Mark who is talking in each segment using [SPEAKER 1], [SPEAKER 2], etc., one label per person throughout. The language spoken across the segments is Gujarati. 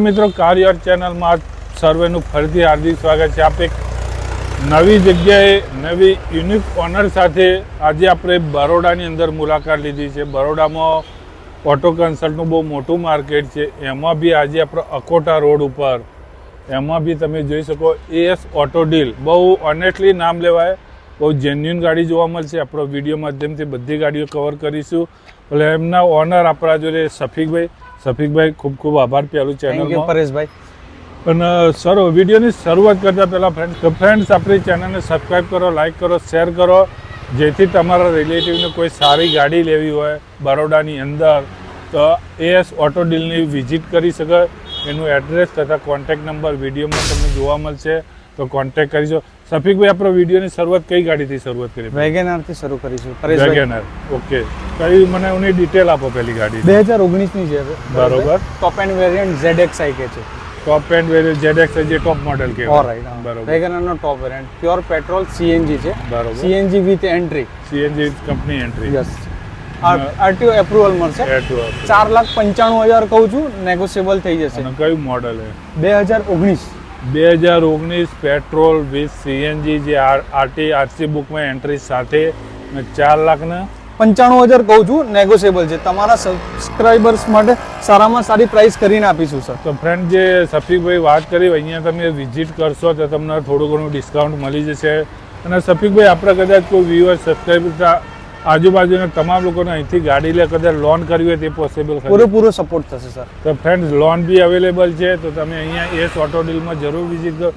[SPEAKER 1] મિત્રો કાર યાર્ડ ચેનલમાં આપ સર્વેનું ફરીથી હાર્દિક સ્વાગત છે. આપ એક નવી જગ્યાએ નવી યુનિક ઓનર સાથે આજે આપણે બરોડાની અંદર મુલાકાત લીધી છે. બરોડામાં ઓટો કન્સલ્ટનું બહુ મોટું માર્કેટ છે. એમાં બી આજે આપણે અકોટા રોડ ઉપર એમાં બી તમે જોઈ શકો એસ ઓટો ડીલ. બહુ ઓનેસ્ટલી નામ લેવાય, બહુ જેન્યુઅન ગાડી જોવા મળશે. આપણો વિડીયો માધ્યમથી બધી ગાડીઓ કવર કરીશું. એટલે એમના ઓનર આપણા જોડે સફીકભાઈ ખૂબ ખૂબ આભાર પહેલું ચેનલમાં.
[SPEAKER 2] પરેશભાઈ.
[SPEAKER 1] અને સર વિડીયોની શરૂઆત કરતાં પહેલાં ફ્રેન્ડ્સ આપણી ચેનલને સબસ્ક્રાઈબ કરો, લાઇક કરો, શેર કરો, જેથી તમારા રિલેટિવને કોઈ સારી ગાડી લેવી હોય બરોડાની અંદર તો એસ ઓટો ડીલની વિઝિટ કરી શકે. એનું એડ્રેસ તથા કોન્ટેક્ટ નંબર વિડીયોમાં તમને જોવા મળશે, તો કોન્ટેક્ટ કરીશું. સફીકભાઈ, આપણો વિડીયોની શરૂઆત કઈ ગાડીથી શરૂઆત કરી?
[SPEAKER 2] વેગેનારથી શરૂ કરીશું.
[SPEAKER 1] વેગેનાર. ઓકે, કઈ મને એની ડિટેલ આપો. પહેલી ગાડી
[SPEAKER 2] 2019ની છે.
[SPEAKER 1] બરોબર.
[SPEAKER 2] ટોપ એન્ડ વેરિયન્ટ ZXi કે છે.
[SPEAKER 1] ટોપ એન્ડ વેરિયન્ટ ZXi જે ટોપ મોડેલ કે.
[SPEAKER 2] ઓલરાઈટ. બરોબર. વેગેનારનો ટોપ વેરિયન્ટ પ્યોર પેટ્રોલ CNG છે.
[SPEAKER 1] બરોબર.
[SPEAKER 2] CNG with entry.
[SPEAKER 1] CNG company entry.
[SPEAKER 2] Yes. RTO approval મળશે. 4,95,000 કહું છું, નેગોશિયેબલ થઈ જશે.
[SPEAKER 1] અને કયું મોડેલ છે?
[SPEAKER 2] 2019
[SPEAKER 1] પેટ્રોલ વિથ CNG જે RC બુકમાં એન્ટ્રી સાથે
[SPEAKER 2] 4,95,000 કહું છું, નેગોશિયેબલ છે. તમારા સબસ્ક્રાઇબર્સ માટે સારામાં સારી પ્રાઇસ કરીને આપીશું સર.
[SPEAKER 1] તો ફ્રેન્ડ, જે સફીકભાઈ વાત કરી અહીંયા તમે વિઝિટ કરશો તો તમને થોડું ઘણું ડિસ્કાઉન્ટ મળી જશે. અને સફીકભાઈ, આપણે કદાચ કોઈ વ્યુઅર સબસ્ક્રાઇબર આજુબાજુના તમામ લોકોને અહીંથી ગાડી લે કદાચ લોન કરવી હોય તે પોસિબલ ખરું?
[SPEAKER 2] પૂરેપૂરો સપોર્ટ થશે સર.
[SPEAKER 1] તો ફ્રેન્ડ્સ, લોન બી અવેલેબલ છે. તો તમે અહીંયા એસ ઓટો ડીલમાં જરૂર વિઝિટ કરો.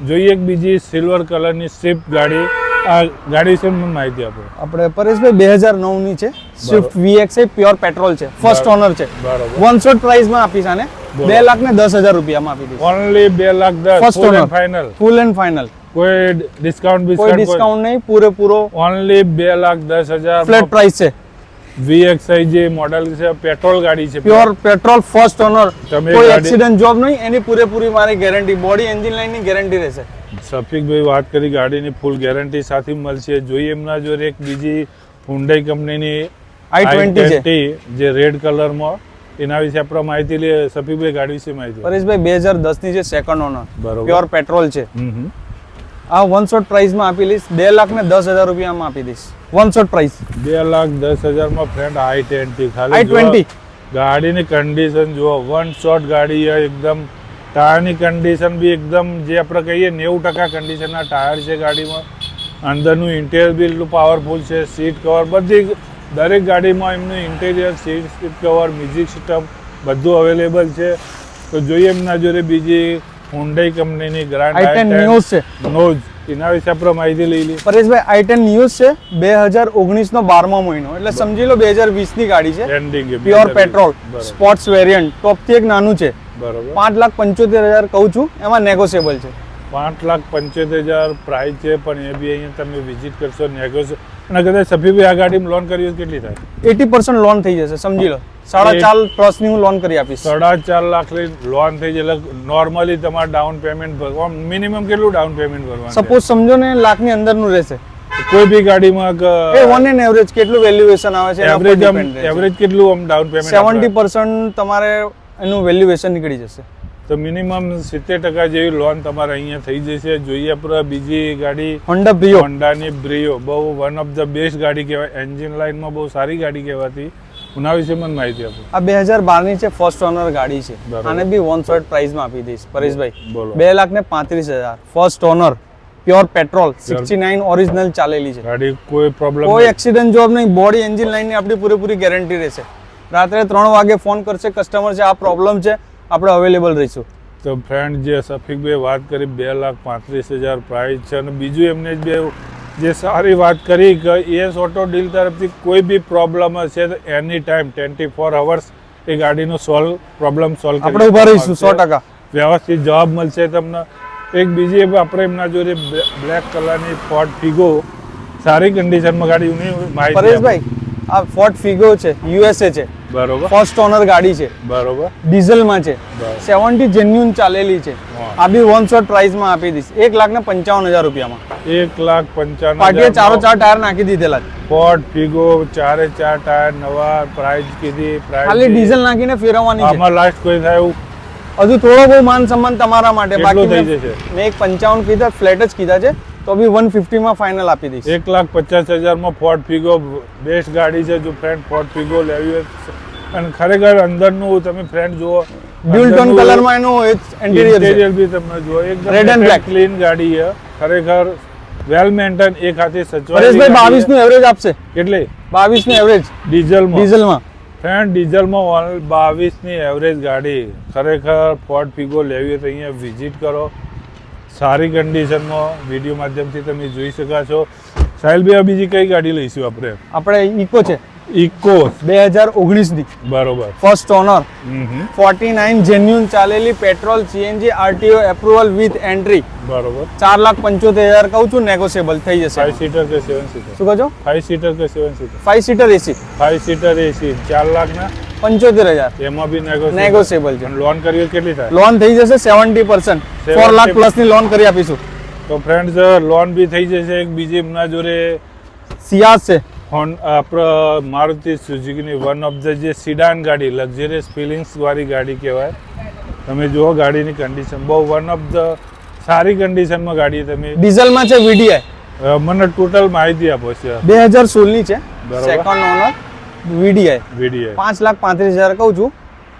[SPEAKER 1] જોઈએ એક બીજી સિલ્વર કલરની સ્વિફ્ટ ગાડી. આ ગાડી વિશે મને માહિતી આપો.
[SPEAKER 2] આપણે પરેશભાઈ 2009ની છે. સ્વિફ્ટ VXi પ્યોર પેટ્રોલ છે. ફર્સ્ટ ઓનર છે.
[SPEAKER 1] બરાબર.
[SPEAKER 2] વન શોટ પ્રાઇસમાં આપીશ આને 2,10,000 રૂપિયામાં આપી દઈશ.
[SPEAKER 1] Only 2,10,000
[SPEAKER 2] first honour
[SPEAKER 1] final.
[SPEAKER 2] Full and final.
[SPEAKER 1] કોઈ ડિસ્કાઉન્ટ
[SPEAKER 2] કોઈ ડિસ્કાઉન્ટ નહીં, પૂરેપૂરો
[SPEAKER 1] ઓનલી 2,10,000
[SPEAKER 2] ફ્લેટ પ્રાઇસ છે.
[SPEAKER 1] VXi જે મોડેલ છે પેટ્રોલ ગાડી છે.
[SPEAKER 2] Pure petrol first honour.
[SPEAKER 1] તમે
[SPEAKER 2] કોઈ
[SPEAKER 1] ગાડી-
[SPEAKER 2] એક્સિડન્ટ જોબ નહીં, એની પૂરેપૂરી મારી ગેરંટી. બોડી એન્જિન લાઈનની ગેરંટી રહેશે.
[SPEAKER 1] સફીકભાઈ વાત કરી ગાડીની ફૂલ ગેરંટી સાથે મળશે. જોઈએ એમના જોડે એક બીજી Hyundai કંપનીની
[SPEAKER 2] i20 છે,
[SPEAKER 1] જે રેડ કલરમાં. એના વિશે આપણે માહિતી લઈએ. સફીકભાઈ, ગાડી વિશે માહિતી.
[SPEAKER 2] પરેશભાઈ 2010ની છે. Second owner.
[SPEAKER 1] બરોબર.
[SPEAKER 2] પ્યોર પેટ્રોલ છે. આ વન શોટ પ્રાઇસમાં આપી દઈશ. 2,10,000 રૂપિયામાં આપી દઈશ. One shot price
[SPEAKER 1] 2,10,000 friend i20 ખાલી
[SPEAKER 2] i20.
[SPEAKER 1] ગાડીની કન્ડિશન જુઓ. વન શોટ ગાડી છે એકદમ. ટાયરની કન્ડિશન બી એકદમ જે આપણે કહીએ 90% કન્ડિશનના ટાયર છે ગાડીમાં. અંદરનું ઇન્ટિરિયર બી એટલું પાવરફુલ છે. સીટ કવર બધી દરેક ગાડીમાં એમનું interior seat cover, music system બધું અવેલેબલ છે. તો જોઈએ એમના જોડે બીજી Hyundai કંપનીની ગ્રાન્ડ
[SPEAKER 2] i10 ન્યૂઝ છે.
[SPEAKER 1] નોઝ. એના વિશે આપણે માહિતી લઈ લઈએ.
[SPEAKER 2] પરેશભાઈ i10 ન્યૂઝ છે. 2019નો 12મો મહિનો, એટલે સમજી લો 2020ની ગાડી છે.
[SPEAKER 1] Ending
[SPEAKER 2] pure petrol sports variant. ટોપથી એક નાનું છે.
[SPEAKER 1] બરોબર.
[SPEAKER 2] 5,75,000 કહું છું, એમાં નેગોશિયેબલ છે.
[SPEAKER 1] 5,75,000 પ્રાઇસ છે, પણ એ બી અહીંયા તમે વિઝિટ કરશો નેગોશિયેટ. અને કદાચ સફીભાઈ આ ગાડીમાં લોન કરવી હોય કેટલી થાય?
[SPEAKER 2] 80% લોન થઈ જશે, સમજી લો. 4.5+ ની હું લોન કરી આપીશ.
[SPEAKER 1] 4.5 લાખ લોન થઈ જાય. એટલે નોર્મલી તમારે ડાઉન પેમેન્ટ ભરવા મિનિમમ કેટલું ડાઉન પેમેન્ટ ભરવાનું?
[SPEAKER 2] સપોઝ સમજો ને લાખની અંદરનું રહેશે.
[SPEAKER 1] કોઈ બી ગાડીમાં
[SPEAKER 2] એ ઓન એન એવરેજ કેટલું વેલ્યુએશન આવે છે?
[SPEAKER 1] એવરેજ કેટલું આમ ડાઉન પેમેન્ટ?
[SPEAKER 2] 70% તમારે એનું વેલ્યુએશન નીકળી જશે.
[SPEAKER 1] તો મિનિમમ 70% જેવી લોન તમારે અહીંયા થઈ જશે. જોઈએ આપણે બીજી ગાડી હોન્ડાની બ્રિયો. બહુ વન ઓફ ધ બેસ્ટ ગાડી કહેવાય. એન્જિન લાઇનમાં બહુ સારી ગાડી કહેવાતી. ઉના વિશે મને માહિતી આપો.
[SPEAKER 2] આ 2012ની છે. ફર્સ્ટ ઓનર ગાડી છે. આને બી વન શોટ પ્રાઇસમાં આપી દઈશ પરેશભાઈ. 2,35,000 first honour. Pure petrol 69 original ચાલેલી છે
[SPEAKER 1] ગાડી. કોઈ પ્રોબ્લેમ,
[SPEAKER 2] કોઈ એક્સિડન્ટ જોબ નહીં. બોડી એન્જિન લાઇનની આપણી પૂરેપૂરી ગેરંટી રહેશે. રાત્રે 3 વાગે ફોન કરશે કસ્ટમર છે, આ પ્રોબ્લેમ છે, આપણે અવેલેબલ રહીશું.
[SPEAKER 1] તો ફ્રેન્ડ, જે સફીકભાઈ વાત કરી 2,35,000 પ્રાઇસ છે. અને બીજું એમને જે સારી વાત કરી કે એસ ઓટો ડીલ તરફથી કોઈ બી પ્રોબ્લેમ હશે તો એની ટાઈમ 24 અવર્સ એ ગાડીનો પ્રોબ્લેમ સોલ્વ
[SPEAKER 2] આપણે ઊભા રહીશું. 100%
[SPEAKER 1] વ્યવસ્થિત જવાબ મળશે તમને. એક બીજી આપણે એમના જોડે બ્લેક કલરની ફોર્ડ ફિગો સારી કન્ડિશનમાં ગાડી માહિતી.
[SPEAKER 2] પરેશભાઈ, આ ફોર્ડ ફિગો છે, USA છે.
[SPEAKER 1] બરોબર.
[SPEAKER 2] ફર્સ્ટ ઓનર ગાડી છે.
[SPEAKER 1] બરોબર.
[SPEAKER 2] ડીઝલમાં છે. 70 જેન્યુન ચાલેલી છે. આ બી વન શોટ પ્રાઇસમાં આપી દઈશ 1,55,000 રૂપિયામાં.
[SPEAKER 1] 1,55,000
[SPEAKER 2] પાટીએ 4 ટાયર નાખી દીધેલા છે.
[SPEAKER 1] ફોર્ડ ફિગો 4 ટાયર નવા. પ્રાઇસ કીધી? પ્રાઇસ
[SPEAKER 2] ખાલી ડીઝલ નાખીને ફેરવવાની છે.
[SPEAKER 1] આમાં લાસ્ટ કોઈ થાય એવું
[SPEAKER 2] હજુ થોડો બહુ માન સન્માન તમારા માટે.
[SPEAKER 1] કેટલું
[SPEAKER 2] બાકી
[SPEAKER 1] થઈ જશે?
[SPEAKER 2] મેં એક 55 કીધા, ફ્લેટ જ કીધા છે, તો બી 150 માં ફાઇનલ આપી દઈશ.
[SPEAKER 1] 1,50,000 માં ફોર્ડ ફિગો બેસ્ટ ગાડી છે. જો ફ્રેન્ડ ફોર્ડ ફિગો લેવી હોય અને ખરેખર અંદરનું તમે ફ્રેન્ડ જુઓ,
[SPEAKER 2] ડ્યુલ ટોન કલરમાં એનું ઇન્ટિરિયર છે.
[SPEAKER 1] ઇન્ટિરિયર બી તમે જુઓ, એકદમ
[SPEAKER 2] Red and black.
[SPEAKER 1] ક્લીન ગાડી છે. ખરેખર વેલ મેન્ટેન, એક હાથે
[SPEAKER 2] પરેશભાઈ
[SPEAKER 1] સચવાયેલી
[SPEAKER 2] 22 નું એવરેજ આપશે.
[SPEAKER 1] કેટલી
[SPEAKER 2] 22 નું એવરેજ
[SPEAKER 1] ડીઝલમાં
[SPEAKER 2] ડીઝલમાં.
[SPEAKER 1] ફ્રેન્ડ ડીઝલમાં 22 ની એવરેજ ગાડી. ખરેખર ફોર્ડ ફિગો લેવી હોય તો અહીંયા વિઝિટ કરો. સારી કન્ડિશનમાં વિડીયો માધ્યમથી તમે જોઈ શકો છો. સાહિલભાઈ, બીજી કઈ ગાડી લઈશું આપણે?
[SPEAKER 2] આપણે ઇકો છે
[SPEAKER 1] ઇકો
[SPEAKER 2] 2019 ની,
[SPEAKER 1] બરોબર.
[SPEAKER 2] ફર્સ્ટ ઓનર, 49 જેન્યુન ચાલેલી, petrol, CNG, RTO approval with entry.
[SPEAKER 1] બરોબર.
[SPEAKER 2] 4,75,000 કહું છું, નેગોશિયેબલ થઈ જશે.
[SPEAKER 1] 5 સીટર કે 7 સીટર?
[SPEAKER 2] શું કહો છો?
[SPEAKER 1] 5 સીટર કે 7 સીટર?
[SPEAKER 2] 5 સીટર એસી
[SPEAKER 1] 5 સીટર એસી 4 લાખ ના
[SPEAKER 2] 75,000
[SPEAKER 1] એમાં બી
[SPEAKER 2] નેગોશિયેબલ છે.
[SPEAKER 1] લોન કરીએ કેટલી થાય?
[SPEAKER 2] લોન થઈ જશે 70%, 4 લાખ પ્લસ ની લોન કરી આપીશું.
[SPEAKER 1] તો ફ્રેન્ડ્સ, લોન બી થઈ જશે. એક બીજી એમના જોડે
[SPEAKER 2] સિયાઝ છે,
[SPEAKER 1] આપણે મારુતિ સુઝુકીની વન ઓફ ધ જે સિડાન ગાડી, લક્ઝરિયસ ફિલિંગ્સ વાળી ગાડી કહેવાય. તમે જુઓ ગાડીની કન્ડિશન, બહુ વન ઓફ ધ સારી કન્ડિશનમાં ગાડી. તમે
[SPEAKER 2] ડીઝલમાં છે, વીડીઆઈ.
[SPEAKER 1] મને ટોટલ માહિતી આપો છે.
[SPEAKER 2] 2016 ની છે,
[SPEAKER 1] બરાબર.
[SPEAKER 2] Second owner, VDI.
[SPEAKER 1] વીડીઆઈ
[SPEAKER 2] 5,35,000 કહું છું,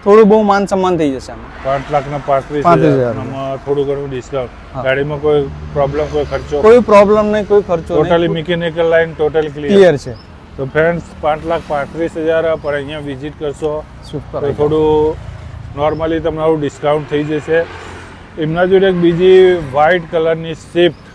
[SPEAKER 2] થોડું બહુ માન સન્માન થઈ જશે આમાં.
[SPEAKER 1] 5,35,000 આમાં થોડું ઘણું ડિસ્કાઉન્ટ. ગાડીમાં કોઈ પ્રોબ્લેમ, કોઈ ખર્ચો?
[SPEAKER 2] કોઈ પ્રોબ્લેમ નહીં, કોઈ ખર્ચો
[SPEAKER 1] ટોટલી
[SPEAKER 2] નહીં,
[SPEAKER 1] મિકેનિકલ લાઈન ટોટલી
[SPEAKER 2] ક્લિયર છે.
[SPEAKER 1] તો ફ્રેન્ડ્સ, 5,35,000 પર અહીંયા વિઝિટ કરશો
[SPEAKER 2] સુપર.
[SPEAKER 1] તો થોડું નોર્મલી તમારું ડિસ્કાઉન્ટ થઈ જશે. એમના જોડે એક બીજી વ્હાઇટ કલરની સ્વિફ્ટ,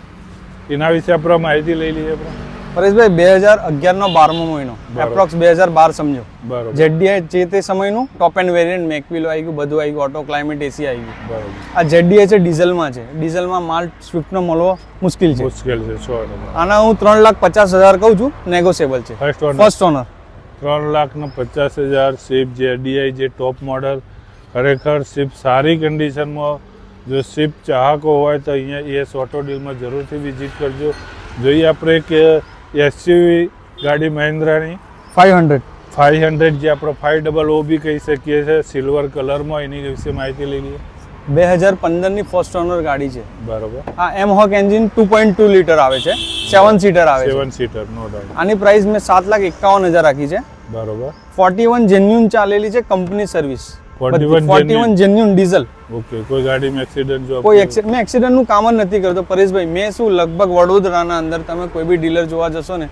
[SPEAKER 1] એના વિશે આપણે માહિતી લઈ લઈએ આપણે.
[SPEAKER 2] પરેશભાઈ 2011 નો 12મો મહિનો,
[SPEAKER 1] બરાબર.
[SPEAKER 2] એપ્રોક્સ 2012 સમજો.
[SPEAKER 1] બરોબર.
[SPEAKER 2] ZDI જે તે સમયનું ટોપ એન્ડ વેરિયન્ટ, મેકવિલો આવી ગયું, બધું આવી ગયું, ઓટો ક્લાઇમેટ એસી આવી ગયું.
[SPEAKER 1] બરોબર.
[SPEAKER 2] આ ZDI છે, ડીઝલમાં છે. ડીઝલમાં માલ સ્વિફ્ટનો મળવો મુશ્કેલ છે.
[SPEAKER 1] મુશ્કેલ છે 100%.
[SPEAKER 2] આના હું 3,50,000 કહું છું, નેગોશિયેબલ છે. ફર્સ્ટ ઓનર
[SPEAKER 1] 3,50,000 સ્વિફ્ટ ZDI જે ટોપ મોડલ. ખરેખર સ્વિફ્ટ સારી કન્ડિશનમાં. જો સ્વિફ્ટ ચાહકો હોય તો અહીંયા એસ ઓટો ડીલમાં જરૂરથી વિઝિટ કરજો. જોઈએ આપણે કે એસયુવી ગાડી મહિન્દ્રાની 500 જે આપણે 500 બી કહી શકીએ છીએ, સિલ્વર કલરમાં, એની વિશે માહિતી લઈ લઈએ.
[SPEAKER 2] 2015 ની ફર્સ્ટ ઓનર ગાડી છે.
[SPEAKER 1] બરોબર.
[SPEAKER 2] આ એમહોક એન્જિન 2.2 લીટર આવે છે, 7 સીટર આવે છે.
[SPEAKER 1] 7 સીટર નો ડાઉટ.
[SPEAKER 2] આની પ્રાઇસ મેં 7,51,000 રાખી છે.
[SPEAKER 1] બરોબર.
[SPEAKER 2] 41 જેન્યુન ચાલેલી છે, company service.
[SPEAKER 1] 41
[SPEAKER 2] genuine diesel.
[SPEAKER 1] Okay. કોઈ ગાડીમાં એક્સિડન્ટ જો
[SPEAKER 2] કોઈ મેં એક્સિડન્ટ નું કામ જ નથી કરતો પરેશભાઈ. મેં શું, લગભગ વડોદરાના અંદર તમે કોઈ બી ડીલર જોવા જશો ને,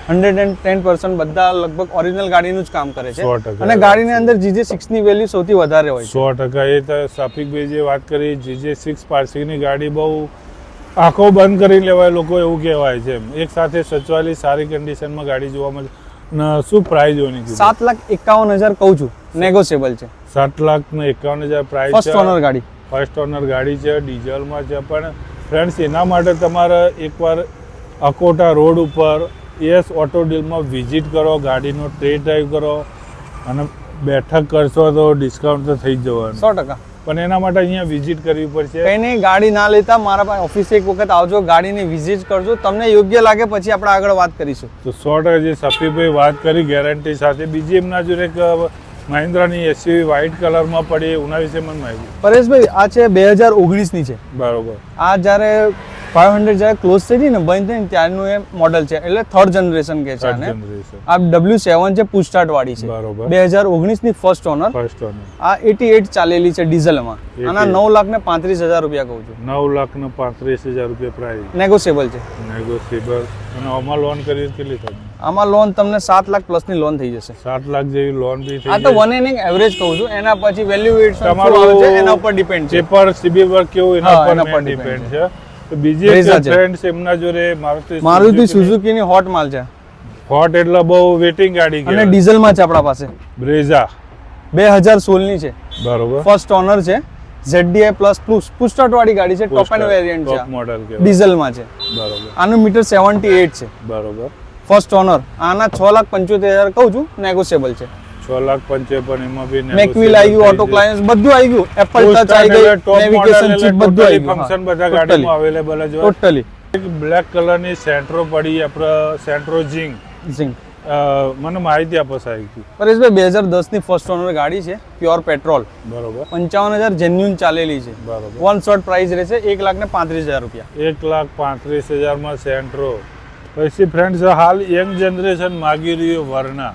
[SPEAKER 2] 110% બધા લગભગ ઓરિજિનલ ગાડીનું જ કામ કરે છે.
[SPEAKER 1] 100%.
[SPEAKER 2] અને ગાડીની અંદર GJ6 ની વેલ્યુ સૌથી વધારે હોય છે.
[SPEAKER 1] 100%. એ તો સાફિકભાઈ જે વાત કરી, GJ6 પાર્સિંગની ગાડી બહુ આંખો બંધ કરી લેવાય, લોકો એવું કહેવાય છે. એક સાથે સચવાયેલી સારી કન્ડિશનમાં ગાડી જોવા મળે. ને શું પ્રાઇસ હોની?
[SPEAKER 2] 7,51,000 કહું છું, નેગોશિયેબલ છે.
[SPEAKER 1] 7,51,000 પ્રાઇસ
[SPEAKER 2] ફર્સ્ટ ઓનર ગાડી.
[SPEAKER 1] ફર્સ્ટ ઓનર ગાડી છે, ડીઝલમાં છે. પણ ફ્રેન્ડ્સ, એના માટે તમારે એકવાર અકોટા રોડ ઉપર એસ ઓટો ડીલમાં વિઝિટ કરો, ગાડીનો ટેસ્ટ ડ્રાઈવ કરો અને બેઠક કરશો તો ડિસ્કાઉન્ટ તો થઈ જ જવાનું.
[SPEAKER 2] 100%.
[SPEAKER 1] પણ એના માટે અહીંયા વિઝિટ કરવી પડશે.
[SPEAKER 2] કઈ નહીં, ગાડી ના લેતા મારા પાસે ઓફિસે એક વખત આવજો, ગાડીની વિઝિટ કરજો, તમને યોગ્ય લાગે પછી આપણે આગળ વાત કરીશું.
[SPEAKER 1] તો 100% જે સફીભાઈ વાત કરી ગેરંટી સાથે. બીજી એમના જોડે એક મહિન્દ્રાની એસયુવી વ્હાઇટ કલરમાં પડી, એના વિશે મને માહિતી.
[SPEAKER 2] પરેશભાઈ, આ છે 2019 ની છે.
[SPEAKER 1] બરોબર.
[SPEAKER 2] આ જ્યારે 500 જ્યારે ક્લોઝ થઈ ગઈ ને, બંધ થઈને ત્યારનું એ મોડલ છે, એટલે થર્ડ જનરેશન કે છે આને. આ W7 છે, પુશ સ્ટાર્ટ વાળી છે.
[SPEAKER 1] બરોબર.
[SPEAKER 2] 2019 ની ફર્સ્ટ ઓનર.
[SPEAKER 1] First honour.
[SPEAKER 2] આ 88 ચાલેલી છે ડીઝલમાં. આના 9,35,000 રૂપિયા કહું છું.
[SPEAKER 1] 9,35,000 રૂપિયા પ્રાઇસ.
[SPEAKER 2] નેગોશિયેબલ છે.
[SPEAKER 1] નેગોશિયેબલ. અને આમાં લોન કરીએ કેટલી થાય?
[SPEAKER 2] આમાં લોન તમને 7 લાખ પ્લસ ની લોન થઈ જશે.
[SPEAKER 1] 7 લાખ જેવી લોન બી થઈ
[SPEAKER 2] આ તો વન એન્ડ એવરેજ કહું છું, એના પછી વેલ્યુએશન
[SPEAKER 1] તમારું
[SPEAKER 2] છે, એના ઉપર ડિપેન્ડ છે.
[SPEAKER 1] પેપર સિબિલ વર્ક કેવું એના
[SPEAKER 2] હા, એના
[SPEAKER 1] પર
[SPEAKER 2] પર
[SPEAKER 1] ડિપેન્ડ
[SPEAKER 2] depend
[SPEAKER 1] છે. તો બીજી
[SPEAKER 2] Brezza
[SPEAKER 1] એક
[SPEAKER 2] છે.
[SPEAKER 1] ફ્રેન્ડ્સ એમના જોડે
[SPEAKER 2] મારુતિ સુઝુકી ની હોટ માલ છે,
[SPEAKER 1] હોટ એટલે બહુ વેટિંગ ગાડી
[SPEAKER 2] અને
[SPEAKER 1] કહેવાય.
[SPEAKER 2] ડીઝલમાં છે આપણા પાસે.
[SPEAKER 1] બ્રેઝા.
[SPEAKER 2] 2016 ની છે,
[SPEAKER 1] બરોબર.
[SPEAKER 2] ફર્સ્ટ ઓનર છે. ZDI પ્લસ પુશ સ્ટાર્ટ વાળી ગાડી છે, ટોપ એન્ડ વેરિયન્ટ છે,
[SPEAKER 1] ટોપ મોડલ કહેવાય.
[SPEAKER 2] ડીઝલમાં છે.
[SPEAKER 1] બરોબર.
[SPEAKER 2] આનું મીટર 78 છે,
[SPEAKER 1] બરોબર.
[SPEAKER 2] First honour. આના 6,75,000 કહું છું, નેગોશિયેબલ છે.
[SPEAKER 1] 6,55,000 એમાં બી
[SPEAKER 2] મેકવિલ આવી ગયું, ઓટો ક્લાયન્સ બધું આવી ગયું, એપલ ટચ આવી ગઈ, નેવિગેશન ચિપ બધું આવી ગયું.
[SPEAKER 1] ફંક્શન બધા ગાડીમાં અવેલેબલ જ હોય.
[SPEAKER 2] ટોટલી
[SPEAKER 1] એક બ્લેક કલરની સેન્ટ્રો પડી, આપણે સેન્ટ્રો ઝિંગ. મને માહિતી આપો સાહેબ.
[SPEAKER 2] પરેશભાઈ 2010 ની ફર્સ્ટ ઓનર ગાડી છે, પ્યોર પેટ્રોલ,
[SPEAKER 1] બરોબર.
[SPEAKER 2] 55,000 જેન્યુન ચાલેલી છે.
[SPEAKER 1] બરોબર.
[SPEAKER 2] વન શોટ પ્રાઇસ રહેશે 1,35,000 રૂપિયા.
[SPEAKER 1] 1,35,000 માં સેન્ટ્રો. પછી ફ્રેન્ડ્સ હાલ યંગ જનરેશન માગી રહ્યું વર્ના.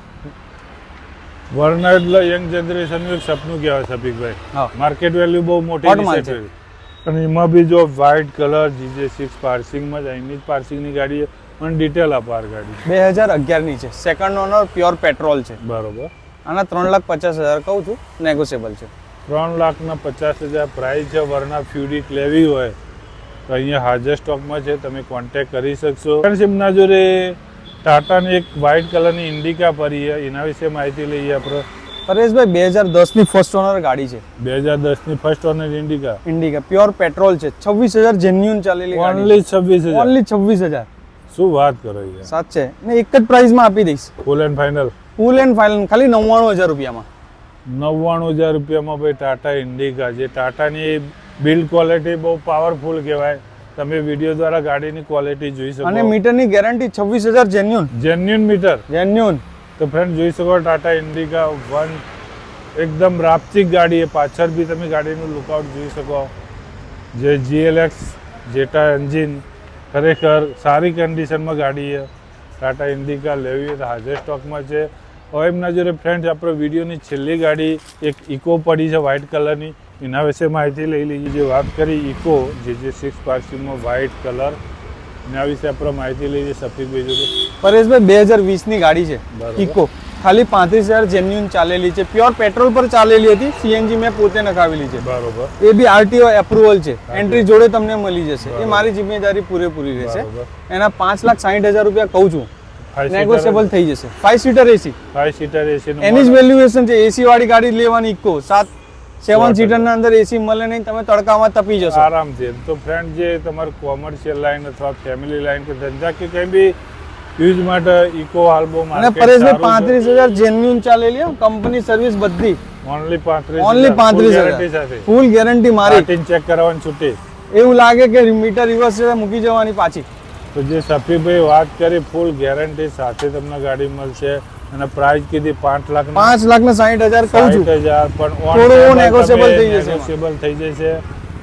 [SPEAKER 1] વર્ના એટલે યંગ જનરેશનનું એક સપનું કહેવાય સફીકભાઈ.
[SPEAKER 2] હા.
[SPEAKER 1] માર્કેટ વેલ્યુ બહુ
[SPEAKER 2] Hot
[SPEAKER 1] મોટી
[SPEAKER 2] માલ
[SPEAKER 1] છે.
[SPEAKER 2] છે.
[SPEAKER 1] અને એમાં બી જો વ્હાઇટ કલર GJ6 પાર્સિંગમાં જ અહીંની જ પાર્સિંગની ગાડી છે. પણ ડિટેલ આપો આ ગાડી.
[SPEAKER 2] 2011 ની છે, સેકન્ડ ઓનર, પ્યોર પેટ્રોલ છે.
[SPEAKER 1] બરોબર.
[SPEAKER 2] આના 3,50,000 કહું છું, નેગોશિયેબલ છે.
[SPEAKER 1] 3,50,000 પ્રાઇસ છે. વર્ના ફ્યુરિક લેવી હોય તો અહીંયા હાજર સ્ટોકમાં છે, તમે કોન્ટેક્ટ કરી શકશો. ફ્રેન્ડ્સ એમના જોડે ટાટાની એક વ્હાઇટ કલરની ઇન્ડિકા પડી છે, એના વિશે માહિતી લઈએ આપણે.
[SPEAKER 2] પરેશભાઈ 2010 ની ફર્સ્ટ ઓનર ગાડી છે.
[SPEAKER 1] 2010 ની first honour
[SPEAKER 2] Indica pure petrol છે, 26,000 જેન્યુન ચાલેલી ગાડી.
[SPEAKER 1] ઓનલી 26,000.
[SPEAKER 2] ઓનલી 26,000.
[SPEAKER 1] શું વાત કરો યાર.
[SPEAKER 2] સાચે ને એક જ પ્રાઇસમાં આપી દઈશ.
[SPEAKER 1] Full and final
[SPEAKER 2] full and final ખાલી 99,000 રૂપિયામાં.
[SPEAKER 1] 99,000 રૂપિયામાં ભાઈ ટાટા ઇન્ડિકા. જે ટાટાની બિલ્ડ ક્વોલિટી બહુ પાવરફુલ કહેવાય. તમે વિડીયો દ્વારા ગાડીની ક્વોલિટી જોઈ શકો.
[SPEAKER 2] અને મીટરની guarantee 26,000 genuine.
[SPEAKER 1] Genuine meter.
[SPEAKER 2] Genuine.
[SPEAKER 1] તો ફ્રેન્ડ જોઈ શકો ટાટા ઇન્ડિકા વન એકદમ રાપચીક ગાડી છે. પાછળ બી તમે ગાડીનું લુકઆઉટ જોઈ શકો. જે GLX જેટા એન્જિન, ખરેખર સારી કન્ડિશનમાં ગાડી છે. ટાટા ઇન્ડિકા લેવી હોય તો હાજર સ્ટોકમાં છે. હવે એમના જોડે ફ્રેન્ડ્સ આપણે વિડીયોની છેલ્લી ગાડી એક ઇકો પડી છે વ્હાઇટ કલરની, એના વિશે માહિતી લઈ લઈએ. જે વાત કરી ઇકો GJ6 પાર્સિંગમાં વ્હાઇટ કલર, એના વિશે આપણે માહિતી લઈએ સફીકભાઈ જોડે.
[SPEAKER 2] પરેશભાઈ 2020 ની ગાડી છે,
[SPEAKER 1] બરાબર.
[SPEAKER 2] ઇકો ખાલી 35,000 જેન્યુન ચાલેલી છે. પ્યોર પેટ્રોલ પર ચાલેલી હતી, CNG મેં પોતે નખાવેલી છે.
[SPEAKER 1] બરોબર.
[SPEAKER 2] એ બી RTO એપ્રુવલ છે. એન્ટ્રી જોડે તમને મળી જશે. એ મારી જિમ્મેદારી પૂરેપૂરી રહેશે.
[SPEAKER 1] બરોબર.
[SPEAKER 2] એના 5,60,000 રૂપિયા કહું છું,
[SPEAKER 1] 5
[SPEAKER 2] નેગોશિયેબલ થઈ જશે. 5 સીટર AC,
[SPEAKER 1] 5 સીટર AC
[SPEAKER 2] એની જ વેલ્યુએશન છે. AC વાળી ગાડી લેવાની ઇકો 7 સીટર ના અંદર AC મળે નહીં, તમે તડકામાં તપી જશો
[SPEAKER 1] આરામથી. તો ફ્રેન્ડ જે તમારું કોમર્શિયલ લાઈન અથવા ફેમિલી લાઈન કે ધંધા કે કંઈ બી યુઝ માટે ઇકો હાલ બહુ
[SPEAKER 2] અને
[SPEAKER 1] માર્કેટ
[SPEAKER 2] પરેશભાઈ 35,000 જેન્યુન ચાલેલી કંપની સર્વિસ બધી.
[SPEAKER 1] ઓનલી 35,000.
[SPEAKER 2] ઓનલી
[SPEAKER 1] ગેરંટી
[SPEAKER 2] 35,000
[SPEAKER 1] સાથે.
[SPEAKER 2] ફૂલ ગેરંટી મારી.
[SPEAKER 1] પાર્ટિંગ ચેક કરાવવાની છૂટી.
[SPEAKER 2] એવું લાગે કે મીટર રિવર્સ છે મૂકી જવાની પાછી.
[SPEAKER 1] તો જે સફીભાઈ વાત કરી ફૂલ ગેરંટી સાથે તમને ગાડી મળશે. અને પ્રાઇસ કીધી
[SPEAKER 2] 5,60,000 કહું છું.
[SPEAKER 1] 60,000 પણ
[SPEAKER 2] થોડું negotiable થઈ જશે એમાં.
[SPEAKER 1] negotiable થઈ જશે.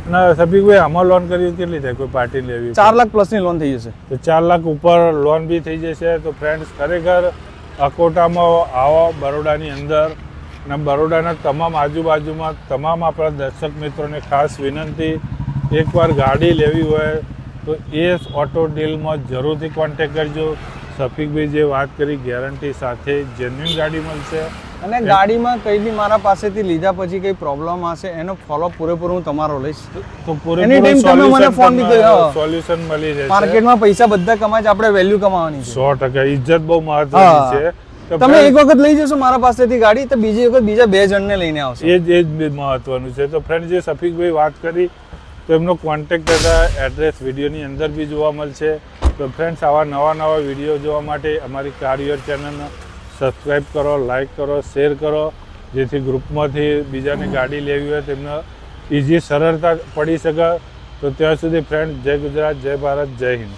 [SPEAKER 1] અને સફીકભાઈ આમાં લોન કરવી કેટલી થાય કોઈ પાર્ટી લેવી?
[SPEAKER 2] 4 લાખ પ્લસ ની લોન થઈ જશે.
[SPEAKER 1] તો 4 લાખ ઉપર લોન બી થઈ જશે. તો ફ્રેન્ડ્સ ખરેખર અકોટામાં આવો બરોડાની અંદર, અને બરોડાના તમામ આજુબાજુમાં તમામ આપણા દર્શક મિત્રોને ખાસ વિનંતી, એકવાર ગાડી લેવી હોય તો એસ ઓટો ડીલમાં જરૂરથી કોન્ટેક્ટ કરજો. સફીકભાઈ જે વાત કરી ગેરંટી સાથે જેન્યુઇન ગાડી મળશે.
[SPEAKER 2] અને ગાડીમાં કઈ બી મારા પાસેથી લીધા પછી કઈ પ્રોબ્લેમ હશે એનો ફોલો પૂરેપૂરો હું તમારો લઈશ.
[SPEAKER 1] તો
[SPEAKER 2] Anytime તમે મને phone બી કરી, હા.
[SPEAKER 1] સોલ્યુશન મળી રહેશે.
[SPEAKER 2] માર્કેટમાં પૈસા બધા કમાય છે, આપણે વેલ્યુ કમાવાની છે.
[SPEAKER 1] 100% ઇજ્જત બહુ મહત્વની છે. તો
[SPEAKER 2] તમે એક વખત લઈ જશો મારા પાસેથી ગાડી તો બીજી વખત બીજા 2 જણને લઈને આવશો.
[SPEAKER 1] એ જ મહત્વનું છે. તો ફ્રેન્ડ જે સફીકભાઈ વાત કરી તો એમનો કોન્ટેક્ટ તથા એડ્રેસ વિડીયોની અંદર બી જોવા મળશે. તો ફ્રેન્ડ્સ આવા નવા વિડીયો જોવા માટે અમારી કાર યોર ચેનલને સબસ્ક્રાઈબ કરો, લાઈક કરો, શેર કરો, જેથી ગ્રુપમાંથી બીજાને ગાડી લેવી હોય તેમને ઇઝી સરળતા પડી શકે. તો ત્યાં સુધી ફ્રેન્ડ જય ગુજરાત, જય ભારત, જય હિન્દ.